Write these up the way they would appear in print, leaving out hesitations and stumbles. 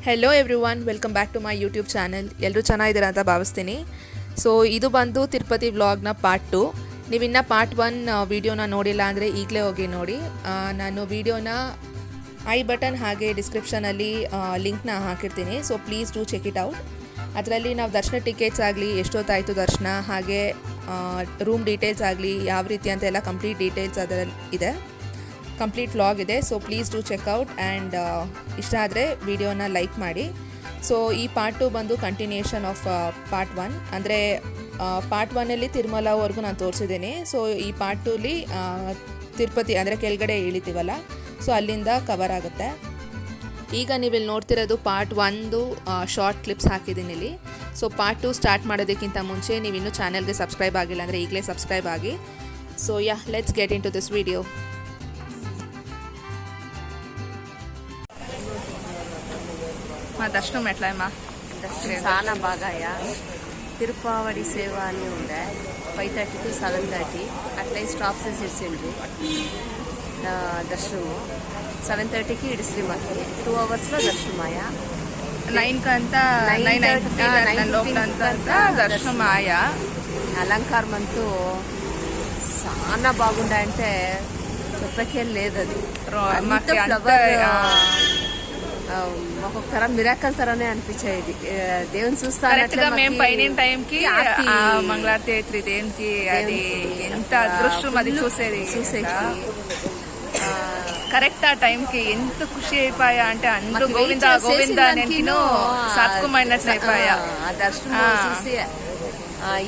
Hello everyone, welcome back to my YouTube channel. ಎಲ್ಲರೂ ಚೆನ್ನಾಗಿದ್ದೀರಾ ಅಂತ ಭಾವಿಸ್ತೀನಿ. ಸೊ ಇದು ಬಂದು ತಿರುಪತಿ ವ್ಲಾಗ್ನ ಪಾರ್ಟ್ 2. ನೀವಿನ್ನು ಪಾರ್ಟ್ 1 ವೀಡಿಯೋನ ನೋಡಿಲ್ಲ ಅಂದರೆ ಈಗಲೇ ಹೋಗಿ ನೋಡಿ. ನಾನು ವೀಡಿಯೋನ ಐ ಬಟನ್ ಹಾಗೆ ಡಿಸ್ಕ್ರಿಪ್ಷನಲ್ಲಿ ಲಿಂಕ್ನ ಹಾಕಿರ್ತೀನಿ. So please do check it out. ಅದರಲ್ಲಿ ನಾವು ದರ್ಶನ ಟಿಕೆಟ್ಸ್ ಆಗಲಿ, ಎಷ್ಟೊತ್ತಾಯಿತು ದರ್ಶನ, ಹಾಗೆ ರೂಮ್ ಡೀಟೇಲ್ಸ್ ಆಗಲಿ, ಯಾವ ರೀತಿ ಅಂತ ಎಲ್ಲ ಕಂಪ್ಲೀಟ್ ಡೀಟೇಲ್ಸ್ ಅದರಲ್ಲಿ ಇದೆ. ಕಂಪ್ಲೀಟ್ ವ್ಲಾಗ್ ಇದೆ. So please do check out and ಇಷ್ಟ ಆದರೆ ವಿಡಿಯೋನ ಲೈಕ್ ಮಾಡಿ. ಸೊ ಈ ಪಾರ್ಟ್ 2 ಬಂದು ಕಂಟಿನ್ಯೂಷನ್ ಆಫ್ ಪಾರ್ಟ್ 1. ಅಂದರೆ ಪಾರ್ಟ್ 1ಅಲ್ಲಿ ತಿರುಮಲವರೆಗೂ ನಾನು ತೋರಿಸಿದ್ದೀನಿ. ಸೊ ಈ ಪಾರ್ಟ್ 2ಅಲ್ಲಿ ತಿರುಪತಿ ಅಂದರೆ ಕೆಳಗಡೆ ಇಳಿತೀವಲ್ಲ, ಸೊ ಅಲ್ಲಿಂದ ಕವರ್ ಆಗುತ್ತೆ. ಈಗ ನೀವಿಲ್ಲಿ ನೋಡ್ತಿರೋದು ಪಾರ್ಟ್ 1 ಶಾರ್ಟ್ ಕ್ಲಿಪ್ಸ್ ಹಾಕಿದ್ದೀನಿ ಇಲ್ಲಿ. ಸೊ ಪಾರ್ಟ್ 2 ಸ್ಟಾರ್ಟ್ ಮಾಡೋದಕ್ಕಿಂತ ಮುಂಚೆ ನೀವಿನ್ನೂ ಚಾನಲ್ಗೆ ಸಬ್ಸ್ಕ್ರೈಬ್ ಆಗಿಲ್ಲ ಅಂದರೆ ಈಗಲೇ ಸಬ್ಸ್ಕ್ರೈಬ್ ಆಗಿ. So let's get into this video. దర్శనం ఎట్లా చాలా బాగా తిరుపావడి సేవ అని ఉండే 5:30 to 7:30 అట్లా స్టాప్స్ ఇచ్చిండ్రు దర్శనము. 7:30కి ఇడిసి మాకు 2 అవర్స్లో దర్శనమాయా. 9 దర్శనం ఆయా. అలంకారం అంతా చాలా బాగుండే, అంటే చెప్పకేం లేదు. అది ఒక్కొక్క తర మిరాకల్ తరనే అనిపించేది. దేవుని చూస్తాను మేము పైన టైంకి మంగళారతి అవుతుంది దేవునికి. అది ఎంత అదృష్టం అది చూసేకి. కరెక్ట్ ఆ టైంకి ఎంత ఖుషి అయిపోయా అంటే అందరూ గోవింద గోవింద నేను సాత్కుమైనట్టు అయిపోయా ఆ దర్శనం చూసి.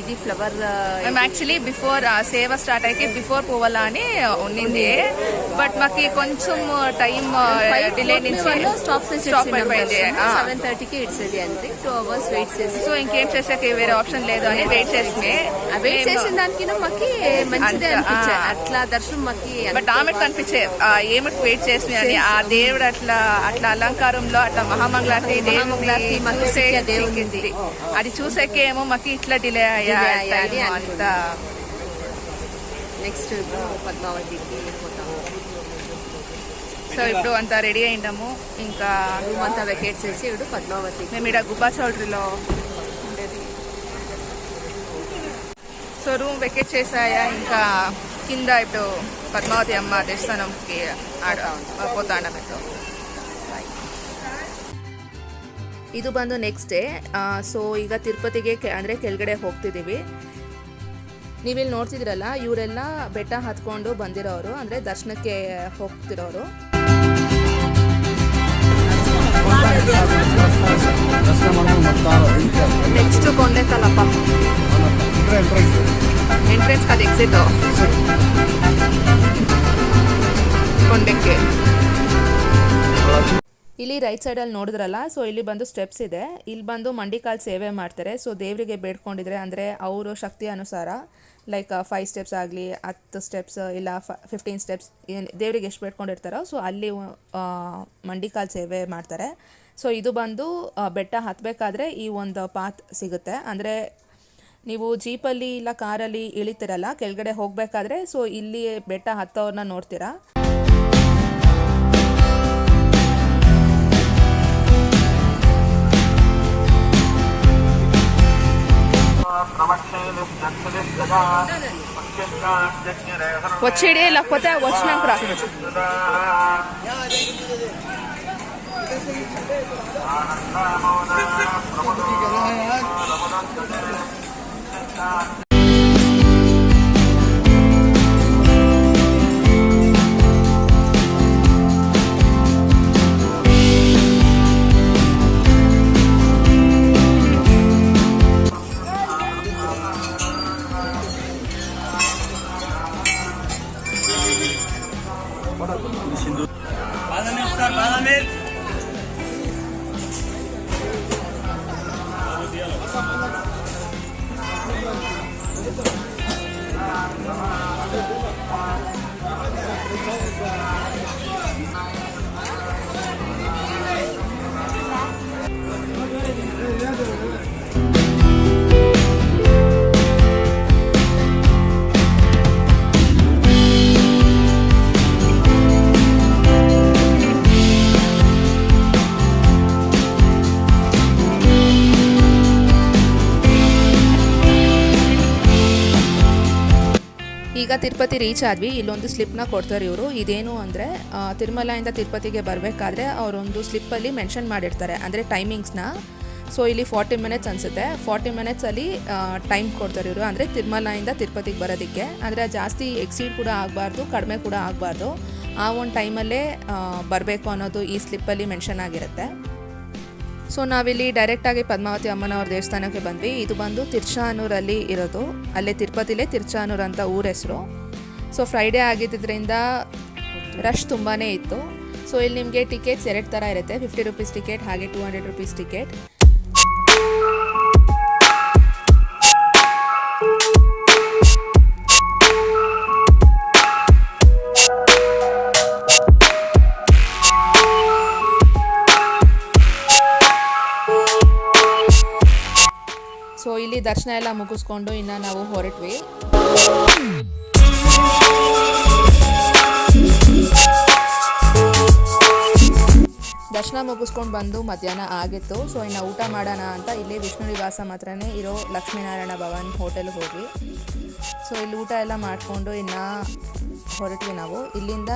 ఇది ఫ్లవర్ మేము యాక్చువల్లీ బిఫోర్ సేవ స్టార్ట్ అయితే బిఫోర్ పోవాలా అని ఉండింది. బట్ మాకు కొంచెం టైం డిలే నుంచి స్టాప్ అయిపోయింది. 7:30కి ఇడ్సేది అంతే. 2 అవర్స్ వెయిట్ చేసి, సో ఇంకేం చేసాక వేరే ఆప్షన్ లేదు అని వెయిట్ చేసి వెయిట్ చేసిన దానికి మాకు మంచిదే అనిపించే. అట్లా దర్శనం మాకు బట్ ఆమె కనిపించే ఏమిటి వెయిట్ చేసి అని. ఆ దేవుడు అట్లా అలంకారంలో అట్లా మహామంగళారతి దేవుడి అది చూసాకే ఏమో మాకు ఇట్లా డిలే అంతా. నెక్స్ట్ పద్మావతికి వెళ్ళిపోతాము. సో ఇప్పుడు అంతా రెడీ అయింటాము. ఇంకా రూమ్ అంతా వెకేట్ చేసి ఇప్పుడు పద్మావతి. మేము ఇక్కడ గుబ్బా చౌటరీలో ఉండేది. సో రూమ్ వెకేట్ చేసాయా. ఇంకా కింద ఇప్పుడు పద్మావతి అమ్మ దేవస్థానంకి పోతాండం. ಇದು ಬಂದು ನೆಕ್ಸ್ಟ್ ಡೇ. ಸೊ ಈಗ ತಿರುಪತಿಗೆ ಅಂದರೆ ಕೆಳಗಡೆ ಹೋಗ್ತಿದ್ದೀವಿ. ನೀವಿಲ್ಲಿ ನೋಡ್ತಿದ್ದೀರಲ್ಲ, ಇವರೆಲ್ಲ ಬೆಟ್ಟ ಹತ್ಕೊಂಡು ಬಂದಿರೋರು, ಅಂದರೆ ದರ್ಶನಕ್ಕೆ ಹೋಗ್ತಿರೋರು. ನೆಕ್ಸ್ಟ್ ಕೊಂಡೆಕಲ್ಲಪ್ಪ ಎಂಟ್ರೆನ್ಸ್ ಅದು ಎಕ್ಸಿಟ್ ಕೊಂಡಕ್ಕೆ. ಇಲ್ಲಿ ರೈಟ್ ಸೈಡಲ್ಲಿ ನೋಡಿದ್ರಲ್ಲ, ಸೊ ಇಲ್ಲಿ ಬಂದು ಸ್ಟೆಪ್ಸ್ ಇದೆ. ಇಲ್ಲಿ ಬಂದು ಮಂಡಿಕಾಲು ಸೇವೆ ಮಾಡ್ತಾರೆ. ಸೊ ದೇವರಿಗೆ ಬೇಡ್ಕೊಂಡಿದ್ರೆ ಅಂದರೆ ಅವರು ಶಕ್ತಿ ಅನುಸಾರ ಲೈಕ್ 5 ಸ್ಟೆಪ್ಸ್ ಆಗಲಿ, 10 ಸ್ಟೆಪ್ಸ್ ಇಲ್ಲ 15 ಸ್ಟೆಪ್ಸ್ ದೇವರಿಗೆ ಎಷ್ಟು ಬೇಡ್ಕೊಂಡಿರ್ತಾರೋ ಸೊ ಅಲ್ಲಿ ಮಂಡಿಕಾಲು ಸೇವೆ ಮಾಡ್ತಾರೆ. ಸೊ ಇದು ಬಂದು ಬೆಟ್ಟ ಹತ್ತಬೇಕಾದ್ರೆ ಈ ಒಂದು ಪಾತ್ ಸಿಗುತ್ತೆ. ಅಂದರೆ ನೀವು ಜೀಪಲ್ಲಿ ಇಲ್ಲ ಕಾರಲ್ಲಿ ಇಳಿತೀರಲ್ಲ ಕೆಳಗಡೆ ಹೋಗಬೇಕಾದ್ರೆ, ಸೊ ಇಲ್ಲಿ ಬೆಟ್ಟ ಹತ್ತೋರನ್ನ ನೋಡ್ತೀರಾ. వచ్చేడే లేకపోతే వచ్చినాక రా. ತಿರುಪತಿ ರೀಚ್ ಆದ್ವಿ. ಇಲ್ಲೊಂದು ಸ್ಲಿಪ್ನ ಕೊಡ್ತಾರೆ ಇವರು. ಇದೇನು ಅಂದರೆ ತಿರುಮಲೆಯಿಂದ ತಿರುಪತಿಗೆ ಬರಬೇಕಾದ್ರೆ ಅವರೊಂದು ಸ್ಲಿಪ್ಪಲ್ಲಿ ಮೆನ್ಷನ್ ಮಾಡಿರ್ತಾರೆ, ಅಂದರೆ ಟೈಮಿಂಗ್ಸ್ನ. ಸೊ ಇಲ್ಲಿ 40 ಮಿನಿಟ್ಸ್ ಅನಿಸುತ್ತೆ. 40 ಮಿನಿಟ್ಸಲ್ಲಿ ಟೈಮ್ ಕೊಡ್ತಾರೆ ಇವರು, ಅಂದರೆ ತಿರುಮಲೆಯಿಂದ ತಿರುಪತಿಗೆ ಬರೋದಕ್ಕೆ. ಅಂದರೆ ಜಾಸ್ತಿ ಎಕ್ಸೀಡ್ ಕೂಡ ಆಗಬಾರ್ದು, ಕಡಿಮೆ ಕೂಡ ಆಗಬಾರ್ದು. ಆ ಒಂದು ಟೈಮಲ್ಲೇ ಬರಬೇಕು ಅನ್ನೋದು ಈ ಸ್ಲಿಪ್ಪಲ್ಲಿ ಮೆನ್ಷನ್ ಆಗಿರುತ್ತೆ. ಸೊ ನಾವಿಲ್ಲಿ ಡೈರೆಕ್ಟಾಗಿ ಪದ್ಮಾವತಿ ಅಮ್ಮನವ್ರ ದೇವಸ್ಥಾನಕ್ಕೆ ಬಂದ್ವಿ. ಇದು ಬಂದು ತಿರ್ಚಾನೂರಲ್ಲಿ ಇರೋದು, ಅಲ್ಲೇ ತಿರುಪತಿಲೇ ತಿರ್ಚಾನೂರು ಅಂತ ಊರ ಹೆಸರು. ಸೊ ಫ್ರೈಡೇ ಆಗಿದ್ದರಿಂದ ರಶ್ ತುಂಬಾ ಇತ್ತು. ಸೊ ಇಲ್ಲಿ ನಿಮಗೆ ಟಿಕೆಟ್ಸ್ 2 ಥರ ಇರುತ್ತೆ, 50 ರುಪೀಸ್ ಟಿಕೆಟ್ ಹಾಗೆ 200 ರುಪೀಸ್ ಟಿಕೆಟ್. ಸೊ ಇಲ್ಲಿ ದರ್ಶನ ಎಲ್ಲ ಮುಗಿಸ್ಕೊಂಡು ಇನ್ನು ನಾವು ಹೊರಟ್ವಿ. ದರ್ಶನ ಮುಗಿಸ್ಕೊಂಡು ಬಂದು ಮಧ್ಯಾಹ್ನ ಆಗಿತ್ತು. ಸೊ ಇನ್ನು ಊಟ ಮಾಡೋಣ ಅಂತ ಇಲ್ಲಿ ವಿಷ್ಣು ನಿವಾಸ ಮಾತ್ರನೇ ಇರೋ ಲಕ್ಷ್ಮೀನಾರಾಯಣ ಭವನ್ ಹೋಟೆಲ್ಗೆ ಹೋಗಿ ಸೊ ಇಲ್ಲಿ ಊಟ ಎಲ್ಲ ಮಾಡಿಕೊಂಡು ಇನ್ನು ಹೊರಟ್ವಿ ನಾವು. ಇಲ್ಲಿಂದ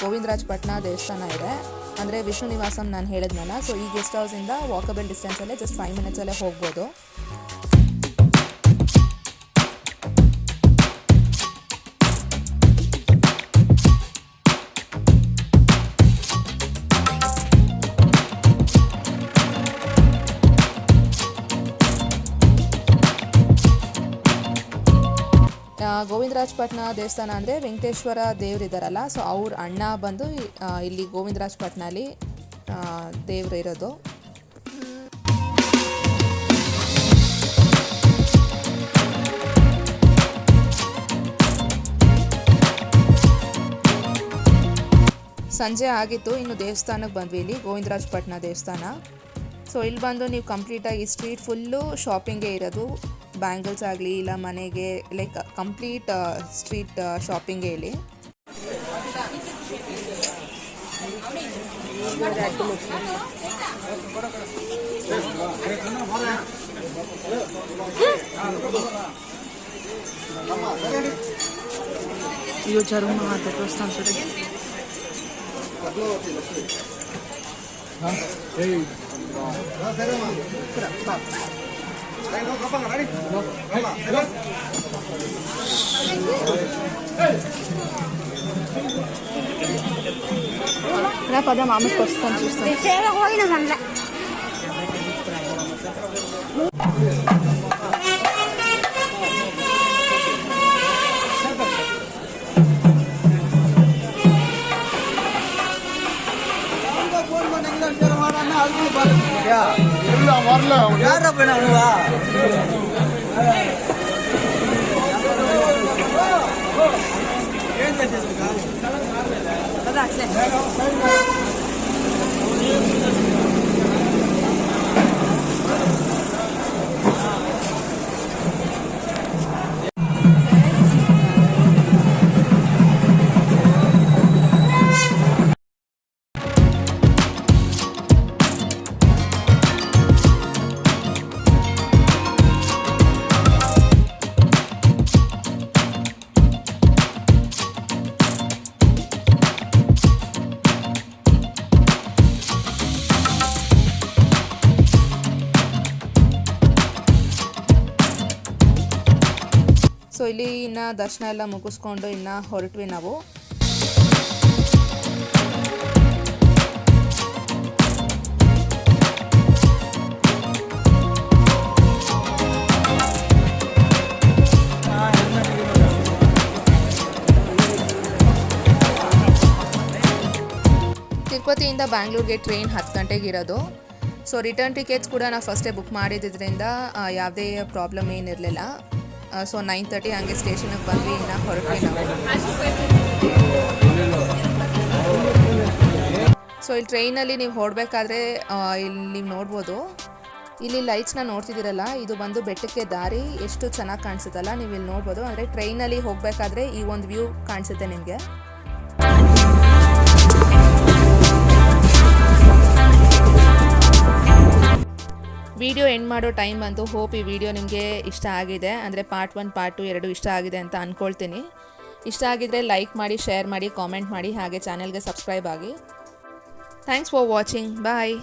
ಗೋವಿಂದರಾಜಪಟ್ಟಣ ದೇವಸ್ಥಾನ ಇದೆ, ಅಂದರೆ ವಿಷ್ಣು ನಿವಾಸಂ ನಾನು ಹೇಳಿದ್ನಲ್ಲ. ಸೊ ಈ ಗೆಸ್ಟ್ ಹೌಸಿಂದ ವಾಕಬಲ್ ಡಿಸ್ಟೆನ್ಸಲ್ಲೇ ಜಸ್ಟ್ 5 ಮಿನಿಟ್ಸಲ್ಲೇ ಹೋಗ್ಬೋದು. ಗೋವಿಂದರಾಜಪಟ್ಟಣ ದೇವಸ್ಥಾನ ಅಂದರೆ ವೆಂಕಟೇಶ್ವರ ದೇವರಿದ್ದಾರಲ್ಲ, ಸೊ ಅವ್ರ ಅಣ್ಣ ಬಂದು ಇಲ್ಲಿ ಗೋವಿಂದರಾಜಪಟ್ಟಣಲ್ಲಿ ದೇವರು ಇರೋದು. ಸಂಜೆ ಆಗಿತ್ತು, ಇನ್ನು ದೇವಸ್ಥಾನಕ್ಕೆ ಬಂದ್ವಿ, ಇಲ್ಲಿ ಗೋವಿಂದರಾಜಪಟ್ಟಣ ದೇವಸ್ಥಾನ. ಸೊ ಇಲ್ಲಿ ಬಂದು ನೀವು ಕಂಪ್ಲೀಟಾಗಿ ಸ್ಟ್ರೀಟ್ ಫುಲ್ಲು ಶಾಪಿಂಗೇ ಇರೋದು, ಬ್ಯಾಂಗಲ್ಸ್ ಆಗಲಿ ಇಲ್ಲ ಮನೆಗೆ, ಲೈಕ್ ಕಂಪ್ಲೀಟ್ ಸ್ಟ್ರೀಟ್ ಶಾಪಿಂಗೇ ಇಲ್ಲಿ. Yo cari rumah ada terus langsung. Kenapa ada mama kostan susah? So ಇಲ್ಲಿ ಇನ್ನು ದರ್ಶನ ಎಲ್ಲ ಮುಗಿಸ್ಕೊಂಡು ಇನ್ನು ಹೊರಟ್ವಿ ನಾವು. ತಿರುಪತಿಯಿಂದ ಬ್ಯಾಂಗ್ಳೂರ್ಗೆ ಟ್ರೈನ್ 10 ಗಂಟೆಗೆ ಇರೋದು. ಸೊ ರಿಟರ್ನ್ ಟಿಕೆಟ್ಸ್ ಕೂಡ ನಾವು ಫಸ್ಟೇ ಬುಕ್ ಮಾಡಿದ್ದರಿಂದ ಯಾವುದೇ ಪ್ರಾಬ್ಲಮ್ ಏನಿರಲಿಲ್ಲ. ಸೊ 9:30 ಹಂಗೆ ಸ್ಟೇಷನ್ಗೆ ಬಂದ್ವಿ, ಇನ್ನು ಹೊರಟ್ವಿ ನಾವು. ಸೊ ಇಲ್ಲಿ ಟ್ರೈನಲ್ಲಿ ನೀವು ಹೊರಡಬೇಕಾದ್ರೆ ಇಲ್ಲಿ ನೀವು ನೋಡ್ಬೋದು, ಇಲ್ಲಿ ಲೈಟ್ಸ್ನ ನೋಡ್ತಿದ್ದೀರಲ್ಲ, ಇದು ಬಂದು ಬೆಟ್ಟಕ್ಕೆ ದಾರಿ ಎಷ್ಟು ಚೆನ್ನಾಗಿ ಕಾಣಿಸುತ್ತಲ್ಲ, ನೀವು ಇಲ್ಲಿ ನೋಡ್ಬೋದು. ಅಂದರೆ ಟ್ರೈನಲ್ಲಿ ಹೋಗಬೇಕಾದ್ರೆ ಈ ಒಂದು ವ್ಯೂ ಕಾಣಿಸುತ್ತೆ ನಿಮಗೆ. ವಿಡಿಯೋ ಎಂಡ್ ಮಾಡೋ ಟೈಮ್ ಬಂತು. ಹೋಪ್ ಈ ವಿಡಿಯೋ ನಿಮಗೆ ಇಷ್ಟ ಆಗಿದೆ, ಅಂದರೆ ಪಾರ್ಟ್ 1 ಪಾರ್ಟ್ 2 ಎರಡು ಇಷ್ಟ ಆಗಿದೆ ಅಂತ ಅಂದ್ಕೊಳ್ತೀನಿ. ಇಷ್ಟ ಆಗಿದ್ರೆ ಲೈಕ್ ಮಾಡಿ, ಶೇರ್ ಮಾಡಿ, ಕಾಮೆಂಟ್ ಮಾಡಿ, ಹಾಗೆ ಚಾನಲ್ಗೆ ಸಬ್ಸ್ಕ್ರೈಬ್ ಆಗಿ. Thanks for watching. ಬಾಯ್.